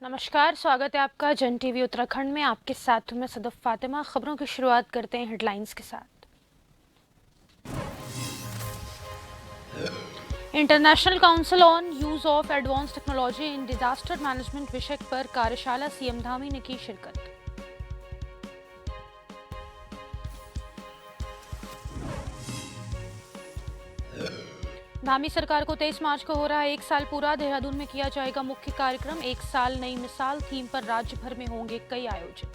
नमस्कार, स्वागत है आपका जन टीवी उत्तराखंड में। आपके साथ हूं मैं सदफ फातिमा। खबरों की शुरुआत करते हैं हेडलाइंस के साथ। International council on use of advance technology in disaster management विषय पर कार्यशाला, सीएम धामी ने की शिरकत। धामी सरकार को 23 मार्च को हो रहा है 1 साल पूरा। देहरादून में किया जाएगा मुख्य कार्यक्रम 1 साल नई मिसाल थीम पर राज्य भर में होंगे कई आयोजन।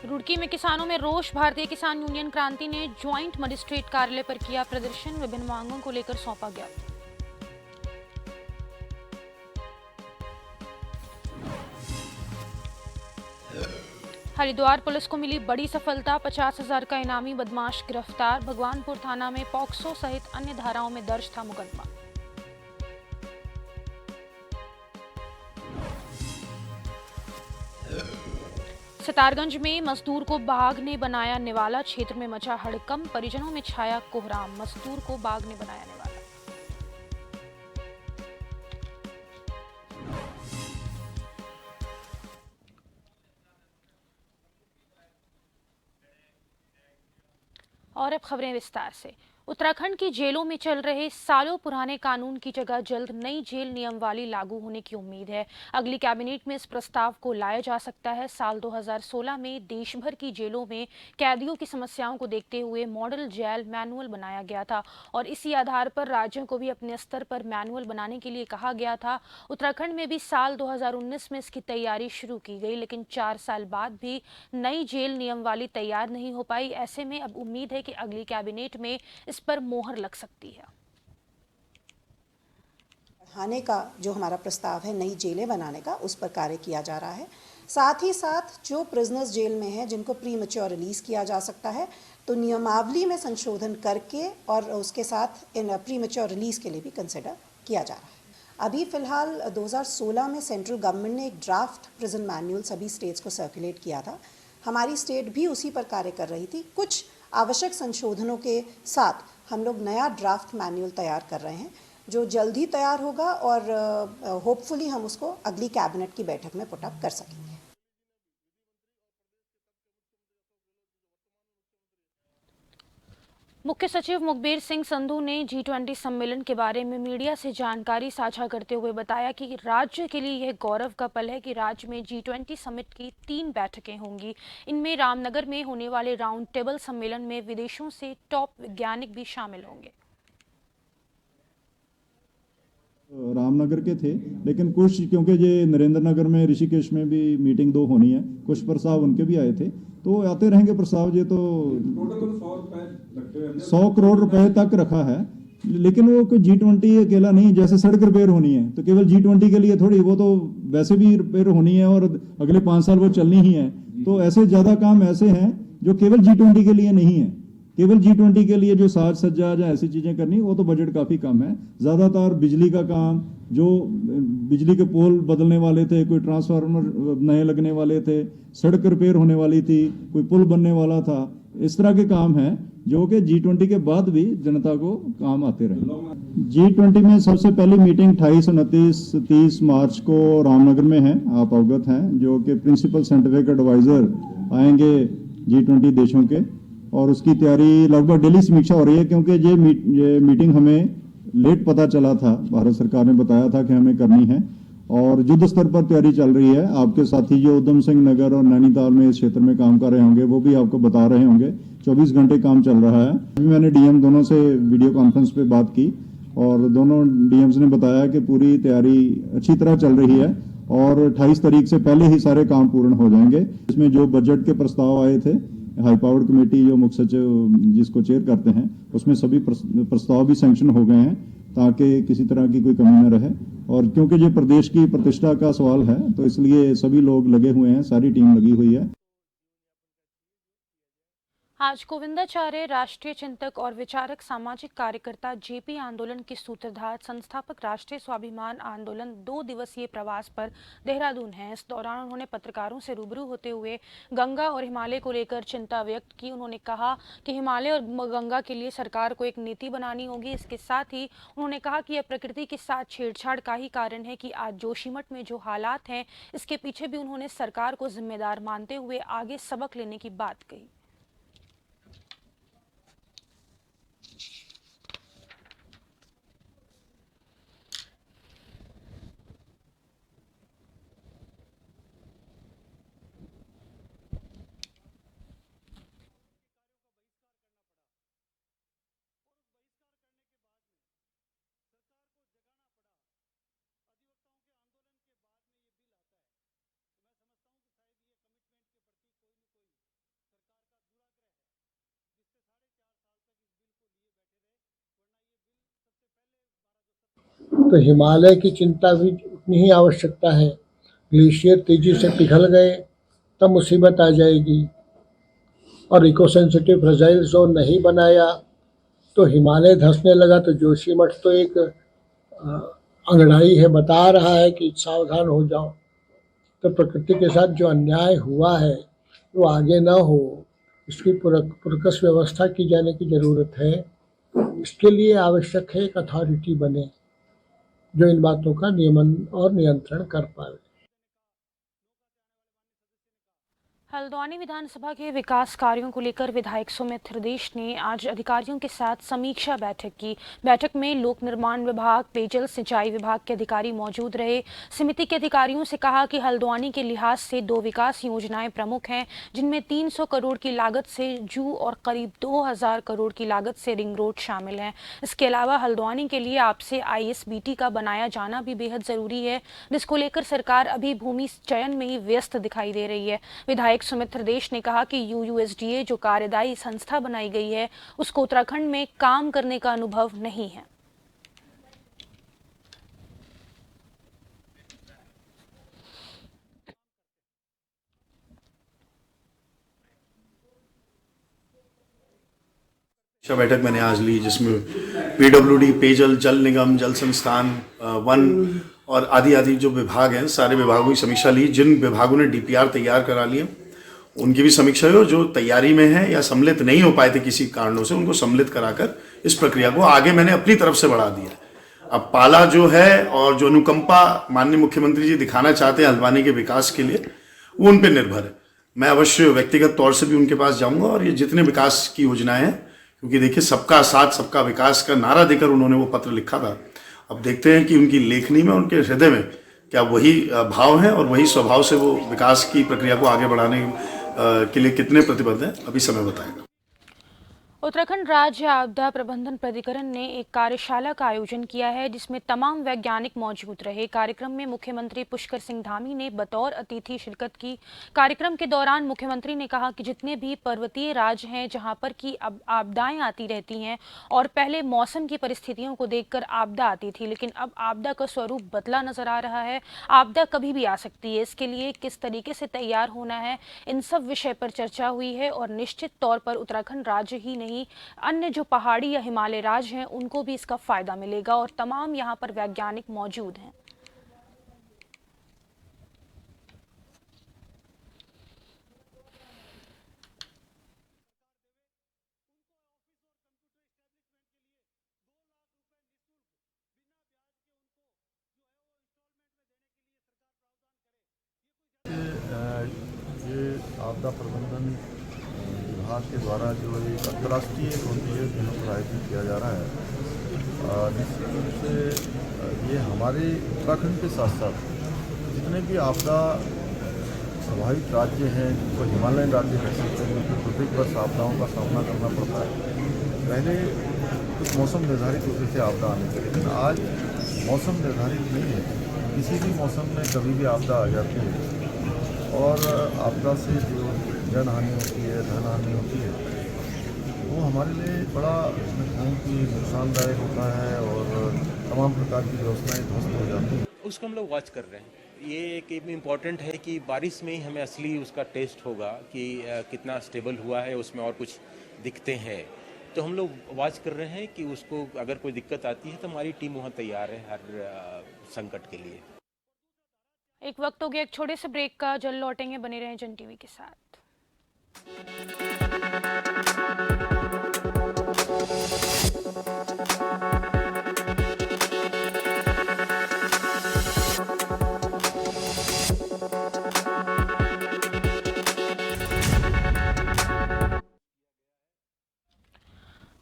रुड़की में किसानों में रोष, भारतीय किसान यूनियन क्रांति ने ज्वाइंट मजिस्ट्रेट कार्यालय पर किया प्रदर्शन, विभिन्न मांगों को लेकर सौंपा ज्ञापन। हरिद्वार पुलिस को मिली बड़ी सफलता, 50,000 का इनामी बदमाश गिरफ्तार। भगवानपुर थाना में पॉक्सो सहित अन्य धाराओं में दर्ज था मुकदमा। सितारगंज में मजदूर को बाघ ने बनाया निवाला, क्षेत्र में मचा हड़कंप, परिजनों में छाया कोहराम, मजदूर को बाघ ने बनाया निवाला। और अब खबरें विस्तार से। उत्तराखंड की जेलों में चल रहे सालों पुराने कानून की जगह जल्द नई जेल नियमावली लागू होने की उम्मीद है। अगली कैबिनेट में इस प्रस्ताव को लाया जा सकता है। साल 2016 में देश भर की जेलों में कैदियों की समस्याओं को देखते हुए मॉडल जेल मैनुअल बनाया गया था और इसी आधार पर राज्यों को भी अपने स्तर पर मैनुअल बनाने के लिए कहा गया था। उत्तराखंड में भी साल 2019 में इसकी तैयारी शुरू की गई, लेकिन 4 साल बाद भी नई जेल नियमावली तैयार नहीं हो पाई। ऐसे में अब उम्मीद है कि अगली कैबिनेट में इस पर मोहर लग सकती है। बढ़ाने का जो हमारा प्रस्ताव है, नई जेलें बनाने का, उस पर कार्य किया जा रहा है। साथ ही साथ जो प्रिजनर्स जेल में हैं जिनको प्री मैच्योर रिलीज़ किया जा सकता है, तो नियमावली में संशोधन करके और उसके साथ इन प्री मैच्योर रिलीज़ के लिए भी कंसिडर किया जा रहा है। अभी फ़िलहाल 2016 में सेंट्रल गवर्नमेंट ने एक ड्राफ्ट प्रिजन मैनुअल सभी स्टेट्स को सर्कुलेट किया था। हमारी स्टेट भी उसी पर कार्य कर रही थी। कुछ आवश्यक संशोधनों के साथ हम लोग नया ड्राफ्ट मैनुअल तैयार कर रहे हैं जो जल्द ही तैयार होगा और होपफुली हम उसको अगली कैबिनेट की बैठक में पुट अप कर सकेंगे। मुख्य सचिव मुखबिर सिंह संधू ने G20 सम्मेलन के बारे में मीडिया से जानकारी साझा करते हुए बताया कि राज्य के लिए यह गौरव का पल है कि राज्य में G20 समिट की 3 बैठकें होंगी। इनमें रामनगर में होने वाले राउंड टेबल सम्मेलन में विदेशों से टॉप वैज्ञानिक भी शामिल होंगे। रामनगर के थे, लेकिन कुछ क्योंकि ये नरेंद्र नगर में ऋषिकेश में भी मीटिंग 2 होनी है, कुछ प्रस्ताव उनके भी आए थे, तो आते रहेंगे प्रस्ताव। ये तो 100 करोड़ रुपए तक रखा है, लेकिन वो कोई G20 अकेला नहीं। जैसे सड़क रिपेयर होनी है तो केवल G20 के लिए थोड़ी, वो तो वैसे भी रिपेयर होनी है और अगले 5 साल वो चलनी ही है। तो ऐसे ज्यादा काम ऐसे हैं जो केवल G20 के लिए नहीं है। केवल G20 के लिए जो साज सज्जा या ऐसी चीजें करनी, वो तो बजट काफी कम है। ज्यादातर बिजली का काम, जो बिजली के पोल बदलने वाले थे, कोई ट्रांसफार्मर नए लगने वाले थे, सड़क रिपेयर होने वाली थी, कोई पुल बनने वाला था, इस तरह के काम हैं जो कि G20 के बाद भी जनता को काम आते रहे। G20 में सबसे पहली मीटिंग 28, 29, 30 मार्च को रामनगर में है, आप अवगत हैं, जो कि प्रिंसिपल साइंटिफिक एडवाइजर आएंगे G20 देशों के, और उसकी तैयारी लगभग डेली समीक्षा हो रही है। क्योंकि ये मीटिंग हमें लेट पता चला था, भारत सरकार ने बताया था कि हमें करनी है और युद्ध स्तर पर तैयारी चल रही है। आपके साथी जो उधम सिंह नगर और नैनीताल में इस क्षेत्र में काम कर रहे होंगे, वो भी आपको बता रहे होंगे। 24 घंटे काम चल रहा है। अभी मैंने डीएम दोनों से वीडियो कॉन्फ्रेंस पे बात की और दोनों डीएम्स ने बताया कि पूरी तैयारी अच्छी तरह चल रही है और 28 तारीख से पहले ही सारे काम पूर्ण हो जाएंगे। इसमें जो बजट के प्रस्ताव आए थे, हाई पावर्ड कमेटी जो मुख्य सचिव जिसको चेयर करते हैं, उसमें सभी प्रस्ताव भी सैंक्शन हो गए हैं ताकि किसी तरह की कोई कमी न रहे। और क्योंकि ये प्रदेश की प्रतिष्ठा का सवाल है, तो इसलिए सभी लोग लगे हुए हैं, सारी टीम लगी हुई है। आज गोविंदाचार्य राष्ट्रीय चिंतक और विचारक सामाजिक कार्यकर्ता जेपी आंदोलन के सूत्रधार संस्थापक राष्ट्रीय स्वाभिमान आंदोलन 2 दिवसीय प्रवास पर देहरादून हैं। इस दौरान उन्होंने पत्रकारों से रूबरू होते हुए गंगा और हिमालय को लेकर चिंता व्यक्त की। उन्होंने कहा कि हिमालय और गंगा के लिए सरकार को एक नीति बनानी होगी। इसके साथ ही उन्होंने कहा कि यह प्रकृति के साथ छेड़छाड़ का ही कारण है कि आज जोशीमठ में जो हालात हैं, इसके पीछे भी उन्होंने सरकार को जिम्मेदार मानते हुए आगे सबक लेने की बात कही। तो हिमालय की चिंता भी उतनी ही आवश्यकता है। ग्लेशियर तेजी से पिघल गए तब मुसीबत आ जाएगी, और इको सेंसिटिव फ्रेजाइल जोन नहीं बनाया तो हिमालय धंसने लगा तो जोशीमठ तो एक अंगड़ाई है, बता रहा है कि सावधान हो जाओ। तो प्रकृति के साथ जो अन्याय हुआ है वो आगे न हो, इसकी पुरकस व्यवस्था की जाने की ज़रूरत है। इसके लिए आवश्यक है एक अथॉरिटी बने जो इन बातों का नियमन और नियंत्रण कर पाए। हल्द्वानी विधानसभा के विकास कार्यों को लेकर विधायक सुमित हृदेश ने आज अधिकारियों के साथ समीक्षा बैठक की। बैठक में लोक निर्माण विभाग, पेयजल सिंचाई विभाग के अधिकारी मौजूद रहे। समिति के अधिकारियों से कहा कि हल्द्वानी के लिहाज से 2 विकास योजनाएं प्रमुख हैं, जिनमें 300 करोड़ की लागत से जू और करीब 2000 करोड़ की लागत से रिंग रोड शामिल हैं। इसके अलावा हल्द्वानी के लिए आपसे ISBT का बनाया जाना भी बेहद जरूरी है, जिसको लेकर सरकार अभी भूमि चयन में ही व्यस्त दिखाई दे रही है। विधायक सुमित हृदेश ने कहा कि UUSDA जो कार्यदायी संस्था बनाई गई है, उसको उत्तराखंड में काम करने का अनुभव नहीं है। बैठक मैंने आज ली, जिसमें PWD, पेयजल, जल निगम, जल संस्थान, वन और आदि जो विभाग हैं, सारे विभागों की समीक्षा ली। जिन विभागों ने DPR तैयार करा लिए उनकी भी समीक्षा हुई, और जो तैयारी में है या सम्मिलित नहीं हो पाए थे किसी कारणों से, उनको सम्मिलित कराकर इस प्रक्रिया को आगे मैंने अपनी तरफ से बढ़ा दिया। अब पाला जो है और जो अनुकंपा माननीय मुख्यमंत्री जी दिखाना चाहते हैं हल्द्वानी के विकास के लिए, वो उन पर निर्भर है। मैं अवश्य व्यक्तिगत तौर से भी उनके पास जाऊंगा, और ये जितने विकास की योजनाएं हैं, क्योंकि देखिए सबका साथ सबका विकास का नारा देकर उन्होंने वो पत्र लिखा था। अब देखते हैं कि उनकी लेखनी में, उनके हृदय में क्या वही भाव है और वही स्वभाव से वो विकास की प्रक्रिया को आगे बढ़ाने के लिए कितने प्रतिबद्ध हैं, अभी समय बताएगा। उत्तराखंड राज्य आपदा प्रबंधन प्राधिकरण ने एक कार्यशाला का आयोजन किया है, जिसमें तमाम वैज्ञानिक मौजूद रहे। कार्यक्रम में मुख्यमंत्री पुष्कर सिंह धामी ने बतौर अतिथि शिरकत की। कार्यक्रम के दौरान मुख्यमंत्री ने कहा कि जितने भी पर्वतीय राज्य हैं जहां पर की अब आपदाएं आती रहती हैं, और पहले मौसम की परिस्थितियों को देखकर आपदा आती थी, लेकिन अब आपदा का स्वरूप बदला नजर आ रहा है। आपदा कभी भी आ सकती है, इसके लिए किस तरीके से तैयार होना है, इन सब विषय पर चर्चा हुई है। और निश्चित तौर पर उत्तराखंड राज्य ही नहीं, अन्य जो पहाड़ी या हिमालय राज्य हैं उनको भी इसका फायदा मिलेगा, और तमाम यहां पर वैज्ञानिक मौजूद हैं। ये आपदा प्रबंधन विभाग के द्वारा जो एक अंतर्राष्ट्रीय कॉन्फ्रेंस पर आयोजित किया जा रहा है, निश्चित रूप से ये हमारे उत्तराखंड के साथ साथ जितने भी आपदा प्रभावित राज्य हैं, जिनको हिमालयन राज्य कह सकते हैं, उनको प्रत्येक वर्ष आपदाओं का सामना करना पड़ता है। पहले कुछ मौसम निर्धारित होते थे आपदा आने के, लेकिन आज मौसम निर्धारित नहीं है। किसी भी मौसम में कभी भी आपदा आ जाती है, और आपदा से जो जन हानि होती है, धन हानि होती है, वो हमारे लिए बड़ा की नुकसानदायक होता है, और तमाम प्रकार की व्यवस्थाएं ध्वस्त हो जाती हैं। उसको हम लोग वॉच कर रहे हैं। ये एक इम्पॉर्टेंट है कि बारिश में ही हमें असली उसका टेस्ट होगा कि कितना स्टेबल हुआ है, उसमें और कुछ दिखते हैं। तो हम लोग वॉच कर रहे हैं कि उसको अगर कोई दिक्कत आती है तो हमारी टीम वहाँ तैयार है हर संकट के लिए। एक वक्त हो गया एक छोटे से ब्रेक का, जल्द लौटेंगे, बने रहें जन टीवी के साथ।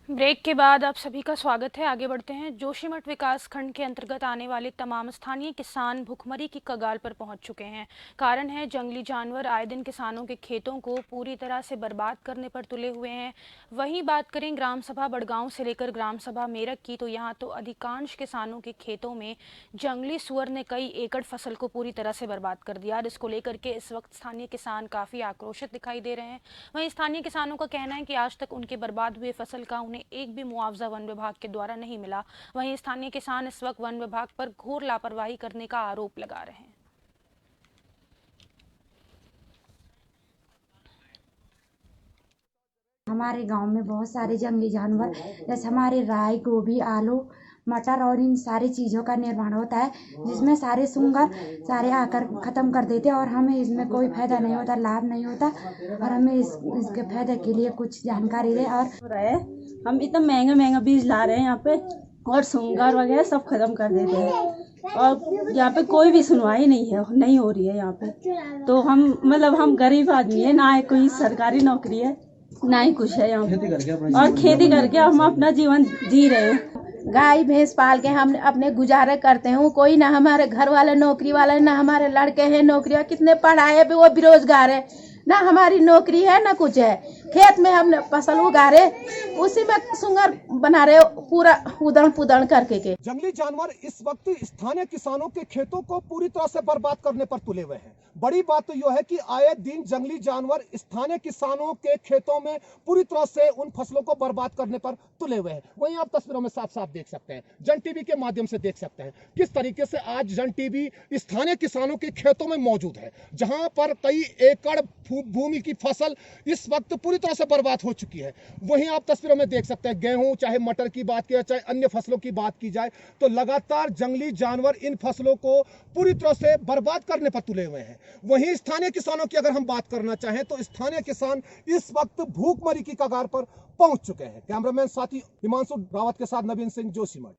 ब्रेक के बाद आप सभी का स्वागत है। आगे बढ़ते हैं। जोशीमठ विकास खंड के अंतर्गत आने वाले तमाम स्थानीय किसान भुखमरी की कगार पर पहुंच चुके हैं। कारण है जंगली जानवर आए दिन किसानों के खेतों को पूरी तरह से बर्बाद करने पर तुले हुए हैं। वहीं बात करें ग्राम सभा बड़गांव से लेकर ग्राम सभा मेरठ की, तो यहाँ तो अधिकांश किसानों के खेतों में जंगली सुअर ने कई एकड़ फसल को पूरी तरह से बर्बाद कर दिया। जिसको लेकर के इस वक्त स्थानीय किसान काफ़ी आक्रोशित दिखाई दे रहे हैं। वहीं स्थानीय किसानों का कहना है कि आज तक उनके बर्बाद हुए फसल का उन्हें एक भी मुआवजा वन विभाग के द्वारा नहीं मिला। वहीं स्थानीय किसान इस वक्त वन विभाग पर घोर लापरवाही करने का आरोप लगा रहे हैं। हमारे गांव में बहुत सारे जंगली जानवर, जैसे हमारे राई, गोभी, आलू, मटर और इन सारी चीज़ों का निर्माण होता है, जिसमें सारे सुंगर सारे आकर ख़त्म कर देते हैं और हमें इसमें कोई फायदा नहीं होता, लाभ नहीं होता। और हमें इसके फायदे के लिए कुछ जानकारी दे। और हम इतना महंगा महंगा बीज ला रहे हैं यहाँ पे और सुंगर वगैरह सब खत्म कर देते हैं और यहाँ पे कोई भी सुनवाई नहीं हो रही है यहाँ पे। तो हम गरीब आदमी है, ना है कोई सरकारी नौकरी है ना ही कुछ है यहाँ पे, और खेती करके हम अपना जीवन जी रहे हैं। गाय भैंस पाल के हम अपने गुजारे करते हैं। कोई ना हमारे घर वाले नौकरी वाले, ना हमारे लड़के हैं नौकरी, कितने पढ़ाए भी वो बेरोजगार है, ना हमारी नौकरी है ना कुछ है। खेत में हमने फसल उगा रहे, उसी में सुंगर बना रहे पूरा उदड़ पुदड़ करके के। जंगली जानवर इस वक्त स्थानीय किसानों के खेतों को पूरी तरह से बर्बाद करने पर तुले हुए हैं। बड़ी बात तो यह है कि आए दिन जंगली जानवर स्थानीय किसानों के खेतों में पूरी तरह से उन फसलों को बर्बाद करने पर तुले हुए हैं। वहीं आप तस्वीरों में साफ साफ देख सकते हैं, जन टीवी के माध्यम से देख सकते हैं किस तरीके से आज जन टीवी स्थानीय किसानों के खेतों में मौजूद है, जहां पर कई एकड़ भूमि की फसल इस वक्त पूरी तरह से बर्बाद हो चुकी है। वहीं आप तस्वीरों में देख सकते हैं गेहूं, चाहे मटर की बात की जाए, चाहे अन्य फसलों की बात की जाए, तो लगातार जंगली जानवर इन फसलों को पूरी तरह से बर्बाद करने पर तुले हुए हैं। वहीं स्थानीय किसानों की अगर हम बात करना चाहें तो स्थानीय किसान इस वक्त भूखमरी की कगार पर पहुंच चुके हैं। कैमरामैन साथी हिमांशु रावत के साथ नवीन सिंह, जोशीमठ।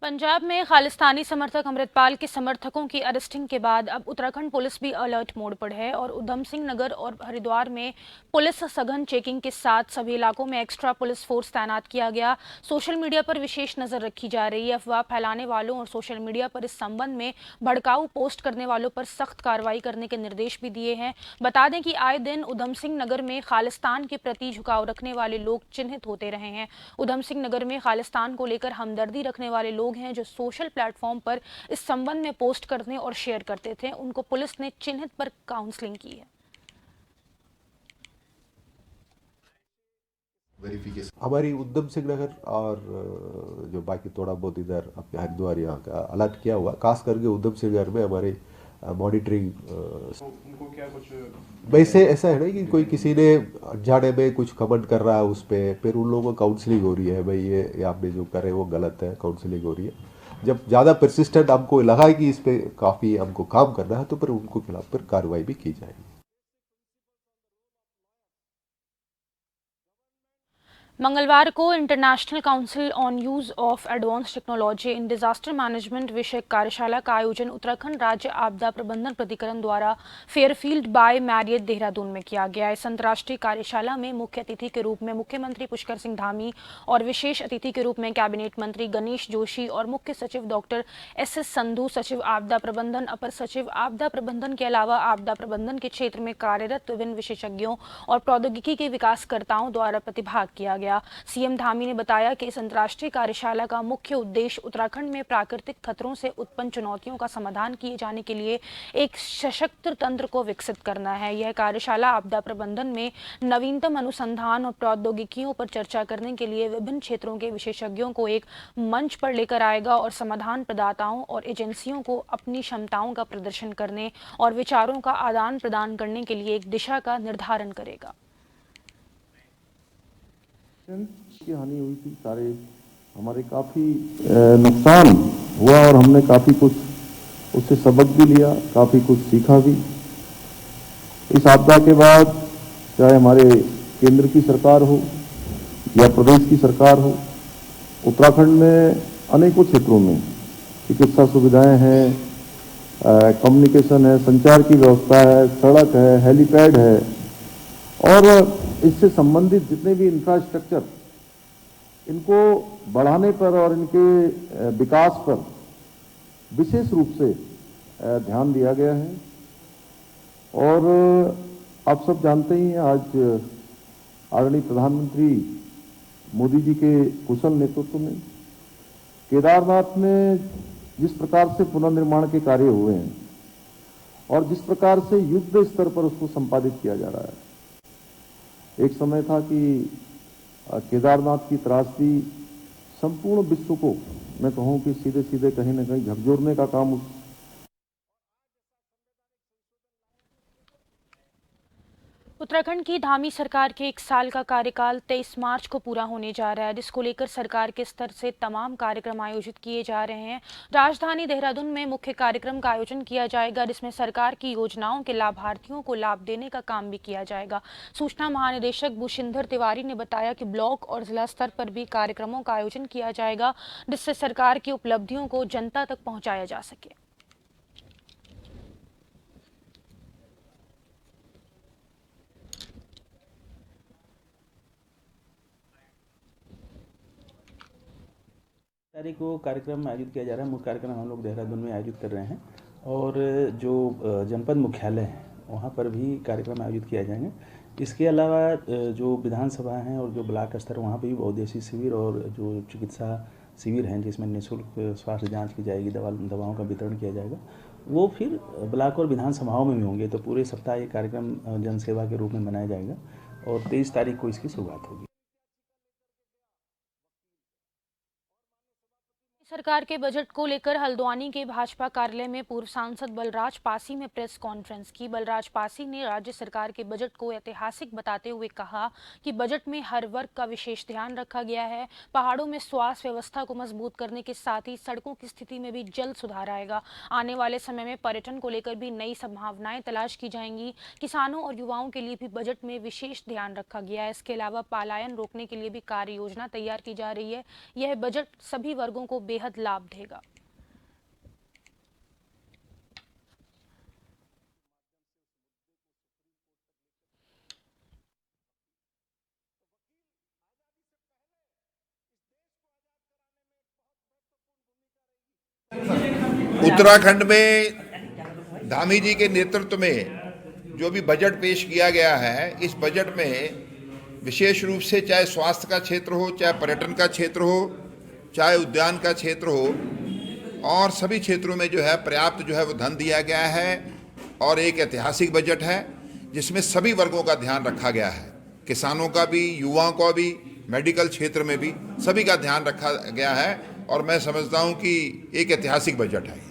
पंजाब में खालिस्तानी समर्थक अमृतपाल के समर्थकों की अरेस्टिंग के बाद अब उत्तराखंड पुलिस भी अलर्ट मोड पर है और उधम सिंह नगर और हरिद्वार में पुलिस सघन चेकिंग के साथ सभी इलाकों में एक्स्ट्रा पुलिस फोर्स तैनात किया गया। सोशल मीडिया पर विशेष नजर रखी जा रही है। अफवाह फैलाने वालों और सोशल मीडिया पर इस संबंध में भड़काऊ पोस्ट करने वालों पर सख्त कार्रवाई करने के निर्देश भी दिए हैं। बता दें कि आए दिन उधम सिंह नगर में खालिस्तान के प्रति झुकाव रखने वाले लोग चिन्हित होते रहे हैं। उधम सिंह नगर में खालिस्तान को लेकर हमदर्दी रखने वाले लोग हैं जो सोशल प्लेटफॉर्म पर इस संबंध में पोस्ट करने और शेयर करते थे, उनको पुलिस ने चिन्हित पर काउंसलिंग की है। हमारी उधम सिंह नगर और जो बाकी थोड़ा बहुत इधर अपने हरिद्वार यहाँ का अलर्ट किया हुआ, खास करके उधम सिंह नगर में हमारे मॉनिटरिंग। वैसे ऐसा है ना कि कोई किसी ने अनजाने में कुछ कमेंट कर रहा है उस पर, फिर उन लोगों को काउंसलिंग हो रही है, भाई ये आपने जो करे वो गलत है, काउंसलिंग हो रही है। जब ज़्यादा परसिस्टेंट हमको लगा कि इस पर काफ़ी हमको काम करना है तो फिर उनको खिलाफ फिर कार्रवाई भी की जाएगी। मंगलवार को international council on use of advance technology in disaster management विषय कार्यशाला का आयोजन उत्तराखंड राज्य आपदा प्रबंधन प्राधिकरण द्वारा फेयरफील्ड बाय मैरियट देहरादून में किया गया। इस अंतर्राष्ट्रीय कार्यशाला में मुख्य अतिथि के रूप में मुख्यमंत्री पुष्कर सिंह धामी और विशेष अतिथि के रूप में कैबिनेट मंत्री गणेश जोशी और मुख्य सचिव डॉक्टर SS संधू, सचिव आपदा प्रबंधन, अपर सचिव आपदा प्रबंधन के अलावा आपदा प्रबंधन के क्षेत्र में कार्यरत विभिन्न विशेषज्ञों और प्रौद्योगिकी के विकासकर्ताओं द्वारा प्रतिभाग किया गया। गया। सीएम धामी ने बताया कि इस अंतर्राष्ट्रीय कार्यशाला का मुख्य उद्देश्य उत्तराखंड में प्राकृतिक खतरों से उत्पन्न चुनौतियों का समाधान किए जाने के लिए एक सशक्त तंत्र को विकसित करना है। यह कार्यशाला आपदा प्रबंधन में नवीनतम अनुसंधान और प्रौद्योगिकियों पर चर्चा करने के लिए विभिन्न क्षेत्रों के विशेषज्ञों को एक मंच पर लेकर आएगा और समाधान प्रदाताओं और एजेंसियों को अपनी क्षमताओं का प्रदर्शन करने और विचारों का आदान प्रदान करने के लिए एक दिशा का निर्धारण करेगा। की हानि हुई थी, सारे हमारे काफ़ी नुकसान हुआ और हमने काफ़ी कुछ उससे सबक भी लिया, काफ़ी कुछ सीखा भी। इस आपदा के बाद चाहे हमारे केंद्र की सरकार हो या प्रदेश की सरकार हो, उत्तराखंड में अनेकों क्षेत्रों में चिकित्सा सुविधाएं हैं, कम्युनिकेशन है, संचार की व्यवस्था है, सड़क है, हेलीपैड है और इससे संबंधित जितने भी इंफ्रास्ट्रक्चर, इनको बढ़ाने पर और इनके विकास पर विशेष रूप से ध्यान दिया गया है। और आप सब जानते ही हैं, आज आदरणीय प्रधानमंत्री मोदी जी के कुशल नेतृत्व में केदारनाथ में जिस प्रकार से पुनर्निर्माण के कार्य हुए हैं और जिस प्रकार से युद्ध स्तर पर उसको संपादित किया जा रहा है। एक समय था कि केदारनाथ की त्रासदी संपूर्ण विश्व को, मैं कहूं कि सीधे सीधे कहीं ना कहीं झकझोरने का काम उस उत्तराखंड की धामी सरकार के 1 साल का कार्यकाल 23 मार्च को पूरा होने जा रहा है, जिसको लेकर सरकार के स्तर से तमाम कार्यक्रम आयोजित किए जा रहे हैं। राजधानी देहरादून में मुख्य कार्यक्रम का आयोजन किया जाएगा, जिसमें सरकार की योजनाओं के लाभार्थियों को लाभ देने का काम भी किया जाएगा। सूचना महानिदेशक भूषिंदर तिवारी ने बताया कि ब्लॉक और जिला स्तर पर भी कार्यक्रमों का आयोजन किया जाएगा, जिससे सरकार की उपलब्धियों को जनता तक पहुँचाया जा सके। तारीख को कार्यक्रम आयोजित किया जा रहा है। मुख्य कार्यक्रम हम लोग देहरादून में आयोजित कर रहे हैं और जो जनपद मुख्यालय हैं वहाँ पर भी कार्यक्रम आयोजित किए जाएंगे। इसके अलावा जो विधानसभा हैं और जो ब्लॉक स्तर वहाँ पर भी बहुउद्देशीय शिविर और जो चिकित्सा शिविर हैं जिसमें निःशुल्क स्वास्थ्य जांच की जाएगी, दवाओं का वितरण किया जाएगा, वो फिर ब्लॉक और विधानसभाओं में भी होंगे। तो पूरे सप्ताह ये कार्यक्रम जनसेवा के रूप में मनाया जाएगा और 23 तारीख को इसकी शुरुआत होगी। सरकार के बजट को लेकर हल्द्वानी के भाजपा कार्यालय में पूर्व सांसद बलराज पासी ने प्रेस कॉन्फ्रेंस की। बलराज पासी ने राज्य सरकार के बजट को ऐतिहासिक बताते हुए कहा कि बजट में हर वर्ग का विशेष ध्यान रखा गया है। पहाड़ों में स्वास्थ्य व्यवस्था को मजबूत करने के साथ ही सड़कों की स्थिति में भी जल्द सुधार आएगा। आने वाले समय में पर्यटन को लेकर भी नई संभावनाएं तलाश की जाएंगी। किसानों और युवाओं के लिए भी बजट में विशेष ध्यान रखा गया है। इसके अलावा पलायन रोकने के लिए भी कार्य योजना तैयार की जा रही है। यह बजट सभी वर्गों को बेहद लाभ देगा। उत्तराखंड में धामी जी के नेतृत्व में जो भी बजट पेश किया गया है, इस बजट में विशेष रूप से चाहे स्वास्थ्य का क्षेत्र हो, चाहे पर्यटन का क्षेत्र हो, चाहे उद्यान का क्षेत्र हो और सभी क्षेत्रों में जो है पर्याप्त जो है वो धन दिया गया है और एक ऐतिहासिक बजट है जिसमें सभी वर्गों का ध्यान रखा गया है। किसानों का भी, युवाओं का भी, मेडिकल क्षेत्र में भी सभी का ध्यान रखा गया है और मैं समझता हूं कि एक ऐतिहासिक बजट है।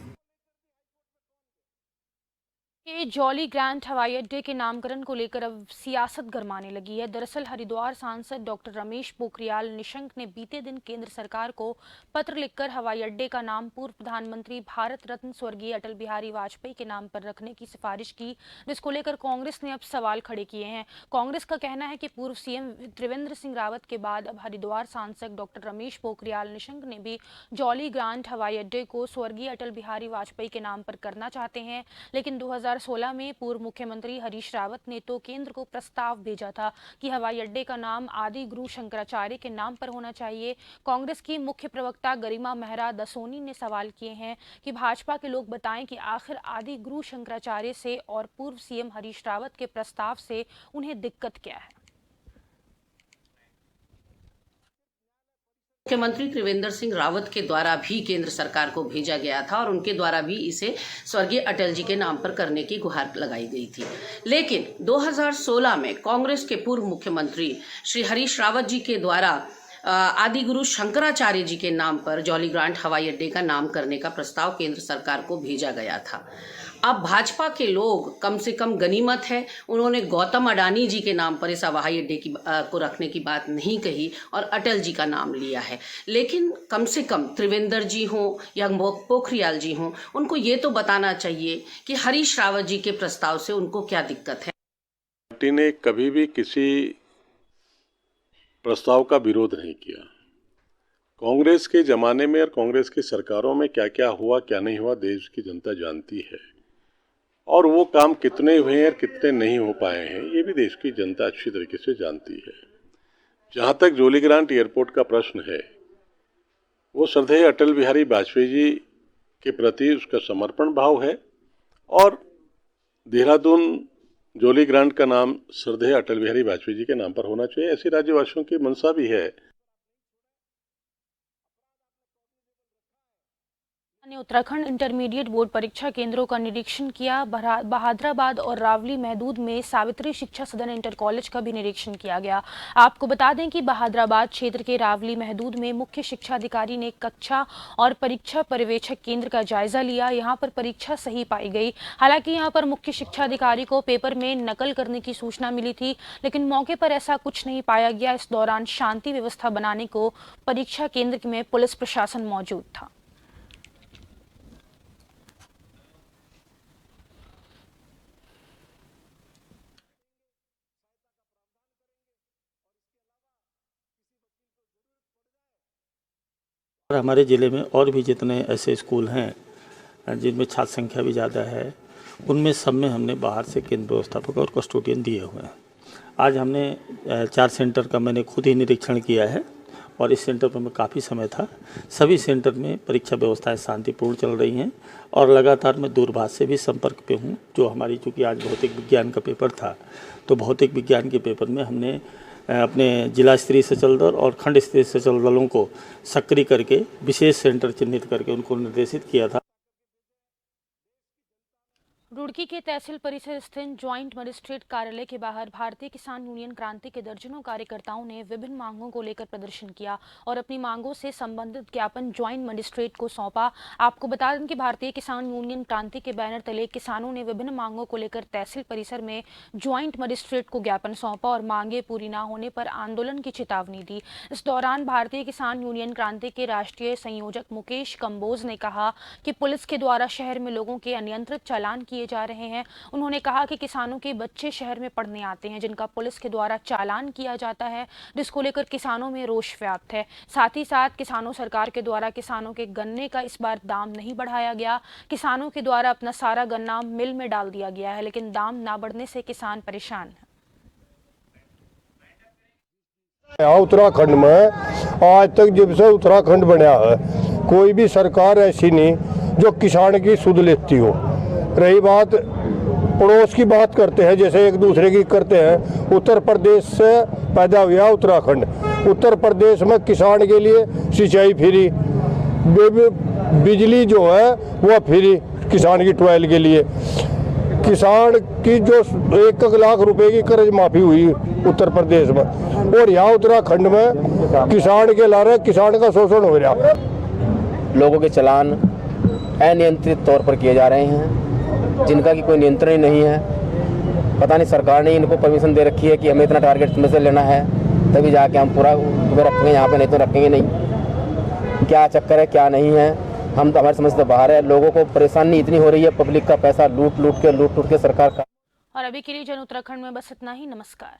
जॉली ग्रांट हवाई अड्डे के नामकरण को लेकर अब सियासत गरमाने लगी है। दरअसल हरिद्वार सांसद डॉक्टर रमेश पोखरियाल निशंक ने बीते दिन केंद्र सरकार को पत्र लिखकर हवाई अड्डे का नाम पूर्व प्रधानमंत्री भारत रत्न स्वर्गीय अटल बिहारी वाजपेयी के नाम पर रखने की सिफारिश की, जिसको लेकर कांग्रेस ने अब सवाल खड़े किए हैं। कांग्रेस का कहना है कि पूर्व सीएम त्रिवेंद्र सिंह रावत के बाद अब हरिद्वार सांसद डॉक्टर रमेश पोखरियाल निशंक ने भी जॉली ग्रांट हवाई अड्डे को स्वर्गीय अटल बिहारी वाजपेयी के नाम पर करना चाहते हैं। लेकिन 2016 में पूर्व मुख्यमंत्री हरीश रावत ने तो केंद्र को प्रस्ताव भेजा था कि हवाई अड्डे का नाम आदि गुरु शंकराचार्य के नाम पर होना चाहिए। कांग्रेस की मुख्य प्रवक्ता गरिमा मेहरा दसोनी ने सवाल किए हैं कि भाजपा के लोग बताएं कि आखिर आदि गुरु शंकराचार्य से और पूर्व सीएम हरीश रावत के प्रस्ताव से उन्हें दिक्कत क्या है। मुख्यमंत्री त्रिवेंद्र सिंह रावत के द्वारा भी केंद्र सरकार को भेजा गया था और उनके द्वारा भी इसे स्वर्गीय अटल जी के नाम पर करने की गुहार लगाई गई थी। लेकिन 2016 में कांग्रेस के पूर्व मुख्यमंत्री श्री हरीश रावत जी के द्वारा आदि गुरु शंकराचार्य जी के नाम पर जॉली ग्रांट हवाई अड्डे का नाम करने का प्रस्ताव केंद्र सरकार को भेजा गया था। अब भाजपा के लोग कम से कम गनीमत है, उन्होंने गौतम अडानी जी के नाम पर इस हवाई अड्डे को रखने की बात नहीं कही और अटल जी का नाम लिया है। लेकिन कम से कम त्रिवेंद्र जी हों या पोखरियाल जी हों, उनको ये तो बताना चाहिए कि हरीश रावत जी के प्रस्ताव से उनको क्या दिक्कत है। पार्टी ने कभी भी किसी प्रस्ताव का विरोध नहीं किया। कांग्रेस के ज़माने में और कांग्रेस की सरकारों में क्या क्या हुआ क्या नहीं हुआ देश की जनता जानती है, और वो काम कितने हुए हैं और कितने नहीं हो पाए हैं ये भी देश की जनता अच्छी तरीके से जानती है। जहाँ तक जॉली ग्रांट एयरपोर्ट का प्रश्न है, वो श्रद्धेय अटल बिहारी वाजपेयी जी के प्रति उसका समर्पण भाव है और देहरादून जॉली ग्रांट का नाम श्रद्धेय अटल बिहारी वाजपेयी जी के नाम पर होना चाहिए, ऐसी राज्यवासियों की मंशा भी है। ने उत्तराखंड इंटरमीडिएट बोर्ड परीक्षा केंद्रों का निरीक्षण किया। बहादुराबाद और रावली महदूद में सावित्री शिक्षा सदन इंटर कॉलेज का भी निरीक्षण किया गया। आपको बता दें कि बहादुराबाद क्षेत्र के रावली महदूद में मुख्य शिक्षा अधिकारी ने कक्षा और परीक्षा पर्यवेक्षक केंद्र का जायजा लिया। यहां पर परीक्षा सही पाई गई। हालांकि यहां पर मुख्य शिक्षा अधिकारी को पेपर में नकल करने की सूचना मिली थी, लेकिन मौके पर ऐसा कुछ नहीं पाया गया। इस दौरान शांति व्यवस्था बनाने को परीक्षा केंद्र में पुलिस प्रशासन मौजूद था। हमारे ज़िले में और भी जितने ऐसे स्कूल हैं जिनमें छात्र संख्या भी ज़्यादा है, उनमें सब में हमने बाहर से केंद्र व्यवस्थापक और कस्टोडियन दिए हुए हैं। आज हमने 4 सेंटर का मैंने खुद ही निरीक्षण किया है और इस सेंटर पर मैं काफ़ी समय था। सभी सेंटर में परीक्षा व्यवस्थाएं शांतिपूर्ण चल रही हैं और लगातार मैं दूरभाष से भी संपर्क पे हूँ। जो हमारी चूँकि आज भौतिक विज्ञान का पेपर था, तो भौतिक विज्ञान के पेपर में हमने अपने जिला स्तरीय सचल दल और खंड स्तरीय सचल दलों को सक्रिय करके विशेष सेंटर चिन्हित करके उनको निर्देशित किया था। रुड़की के तहसील परिसर स्थित ज्वाइंट मजिस्ट्रेट कार्यालय के बाहर भारतीय किसान यूनियन क्रांति के दर्जनों कार्यकर्ताओं ने विभिन्न मांगों को लेकर प्रदर्शन किया और अपनी मांगों से संबंधित ज्ञापन ज्वाइंट मजिस्ट्रेट को सौंपा। आपको बता दें कि भारतीय किसान यूनियन क्रांति के बैनर तले किसानों ने विभिन्न मांगों को लेकर तहसील परिसर में ज्वाइंट मजिस्ट्रेट को ज्ञापन सौंपा और मांगे पूरी न होने पर आंदोलन की चेतावनी दी। इस दौरान भारतीय किसान यूनियन क्रांति के राष्ट्रीय संयोजक मुकेश कंबोज ने कहा कि पुलिस के द्वारा शहर में लोगों के अनियंत्रित चालान किए जा रहे हैं। उन्होंने कहा कि किसानों के बच्चे शहर में पढ़ने आते हैं, जिनका पुलिस के द्वारा चालान किया जाता है, जिसको लेकर किसानों में रोष व्याप्त है। साथ ही साथ किसानों सरकार के द्वारा किसानों के गन्ने का इस बार दाम नहीं बढ़ाया गया। किसानों के द्वारा अपना सारा गन्ना मिल में डाल दिया गया है, लेकिन दाम ना बढ़ने से किसान परेशान है। उत्तराखंड में आज तक जब से उत्तराखंड बना है, कोई भी सरकार ऐसी नहीं जो किसान की सुध लेती हो। रही बात पड़ोस की बात करते हैं, जैसे एक दूसरे की करते हैं। उत्तर प्रदेश से पैदा हुआ उत्तराखंड। उत्तर प्रदेश में किसान के लिए सिंचाई फ्री, बिजली जो है वो फ्री किसान की ट्वेल के लिए। किसान की जो 1 लाख रुपए की कर्ज माफी हुई उत्तर प्रदेश में, और यहाँ उत्तराखंड में किसान के ला रहे किसान का शोषण हो रहा। लोगों के चालान अनियंत्रित तौर पर किए जा रहे हैं, जिनका कि कोई नियंत्रण ही नहीं है। पता नहीं सरकार ने इनको परमिशन दे रखी है कि हमें इतना टारगेट में से लेना है, तभी जाके हम पूरा रखेंगे यहाँ पे, नहीं तो रखेंगे नहीं। क्या चक्कर है क्या नहीं है, हम तो हमारे समझ से बाहर है। लोगों को परेशानी इतनी हो रही है, पब्लिक का पैसा लूट लूट के सरकार का। और अभी के लिए जन उत्तराखंड में बस इतना ही। नमस्कार।